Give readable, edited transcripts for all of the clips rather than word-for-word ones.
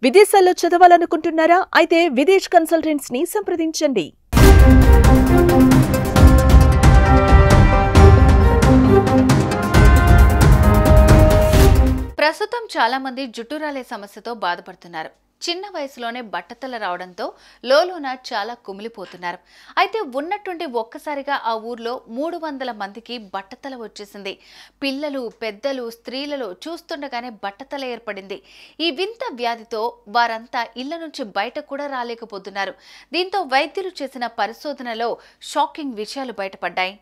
విదేశాల్లో చదవాలనుకుంటున్నారా? అయితే విదేశ్ కన్సల్టెంట్స్ ని సంప్రదించండి. ప్రస్తుతం చాలా మంది జుట్టు రాలే సమస్యతో బాధపడుతున్నారు. చిన్న వయసులోనే బట్టతల రావడంతో లోలోన చాలా కుమిలిపోతున్నారు. అయితే ఉన్నట్టుండి ఒక్కసారిగా ఆ ఊర్లో 300 మందికి బట్టతల వచ్చేసింది. పిల్లలు, పెద్దలు, స్త్రీలలో చూస్తుండగానే బట్టతల ఏర్పడింది. ఈ వింత వ్యాధితో వారంతా ఇళ్ల నుంచి బయట కూడా రాలేకపోతున్నారు. దీంతో వైద్యులు చేసిన పరిశోధనలో షాకింగ్ విషయాలు బయటపడ్డాయి.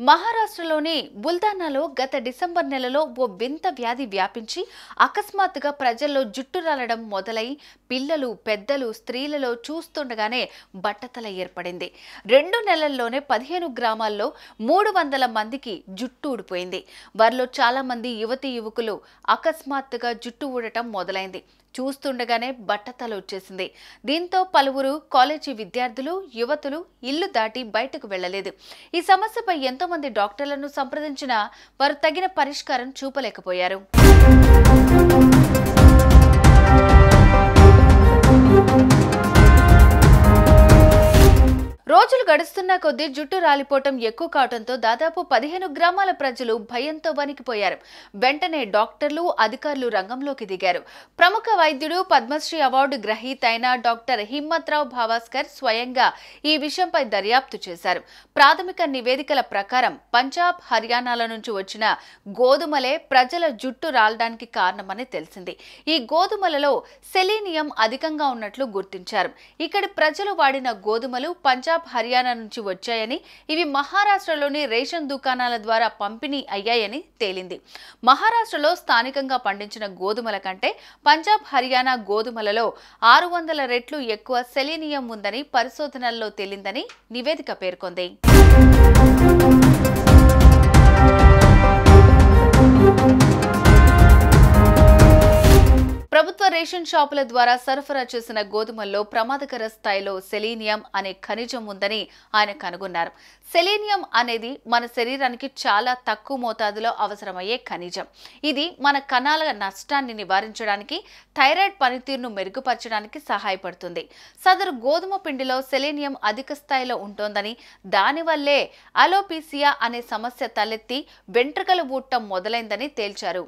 మహారాష్ట్రలోని బుల్దానాలో గత డిసెంబర్ నెలలో ఓ వింత వ్యాధి వ్యాపించి అకస్మాత్తుగా ప్రజల్లో జుట్టు రాలడం మొదలై పిల్లలు, పెద్దలు, స్త్రీలలో చూస్తుండగానే బట్టతల ఏర్పడింది. 2 నెలల్లోనే 15 గ్రామాల్లో 300 మందికి జుట్టు ఊడిపోయింది. వారిలో చాలా మంది యువతీ యువకులు అకస్మాత్తుగా జుట్టు ఊడటం మొదలైంది. చూస్తుండగానే బట్టతల వచ్చేసింది. దీంతో పలువురు కాలేజీ విద్యార్థులు, యువతులు ఇల్లు దాటి బయటకు వెళ్లలేదు. ఈ సమస్యపై ఎంతో మంది డాక్టర్లను సంప్రదించినా వారు తగిన పరిష్కారం చూపలేకపోయారు. రోజులు గడుస్తున్న కొద్దీ జుట్టు రాలిపోవటం ఎక్కువ కావడంతో దాదాపు 15 గ్రామాల ప్రజలు భయంతో వణికిపోయారు. వెంటనే డాక్టర్లు, అధికారులు రంగంలోకి దిగారు. ప్రముఖ వైద్యుడు, పద్మశ్రీ అవార్డు గ్రహీత అయిన డాక్టర్ హిమ్మత్రావు భావాస్కర్ స్వయంగా ఈ విషయంపై దర్యాప్తు చేశారు. ప్రాథమిక నివేదికల ప్రకారం పంజాబ్, హర్యానాల నుంచి వచ్చిన గోధుమలే ప్రజల జుట్టు రాలడానికి కారణమని తెలిసింది. ఈ గోధుమలలో సెలీనియం అధికంగా ఉన్నట్లు గుర్తించారు. ఇక్కడి ప్రజలు వాడిన గోధుమలు పంజాబ్, హర్యానా నుంచి వచ్చాయని, ఇవి మహారాష్ట్రలోని రేషన్ దుకాణాల ద్వారా పంపిణీ అయ్యాయని తేలింది. మహారాష్ట్రలో స్థానికంగా పండించిన గోధుమల కంటే పంజాబ్, హర్యానా గోధుమలలో 600 రెట్లు ఎక్కువ సెలీనియం ఉందని పరిశోధనల్లో తేలిందని నివేదిక పేర్కొంది. ప్రభుత్వ రేషన్ షాపుల ద్వారా సరఫరా చేసిన గోధుమల్లో ప్రమాదకర స్థాయిలో సెలీనియం అనే ఖనిజం ఉందని ఆయన కనుగొన్నారు. సెలీనియం అనేది మన శరీరానికి చాలా తక్కువ మోతాదులో అవసరమయ్యే ఖనిజం. ఇది మన కణాల నష్టాన్ని నివారించడానికి, థైరాయిడ్ పనితీరును మెరుగుపరచడానికి సహాయపడుతుంది. సదరు గోధుమ పిండిలో సెలీనియం అధిక స్థాయిలో ఉంటోందని, దానివల్లే అలోపీసియా అనే సమస్య తలెత్తి వెంట్రుకలు ఊడటం మొదలైందని తేల్చారు.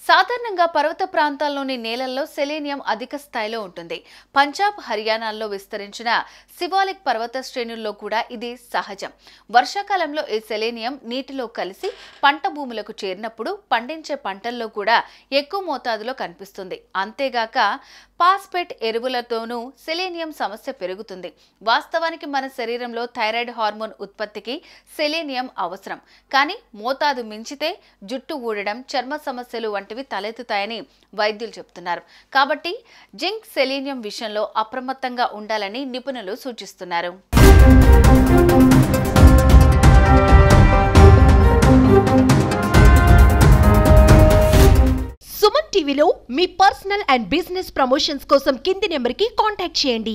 సాధారణంగా పర్వత ప్రాంతాల్లోని నేలల్లో సెలీనియం అధిక స్థాయిలో ఉంటుంది. పంజాబ్, హర్యానాల్లో విస్తరించిన సివాలిక్ పర్వత శ్రేణుల్లో కూడా ఇది సహజం. వర్షాకాలంలో ఈ సెలీనియం నీటిలో కలిసి పంట భూములకు చేరినప్పుడు పండించే పంటల్లో కూడా ఎక్కువ మోతాదులో కనిపిస్తుంది. అంతేగాక పాస్పేట్ ఎరువులతోనూ సెలీనియం సమస్య పెరుగుతుంది. వాస్తవానికి మన శరీరంలో థైరాయిడ్ హార్మోన్ ఉత్పత్తికి సెలీనియం అవసరం. కానీ మోతాదు మించితే జుట్టు ఊడడం, చర్మ సమస్యలు వంటివి తలెత్తుతాయని వైద్యులు చెబుతున్నారు. కాబట్టి జింక్, సెలీనియం విషయంలో అప్రమత్తంగా ఉండాలని నిపుణులు సూచిస్తున్నారు. సుమన్ టీవీలో మీ పర్సనల్ అండ్ బిజినెస్ ప్రమోషన్స్ కోసం కింది నెంబర్కి కాంటాక్ట్ చేయండి.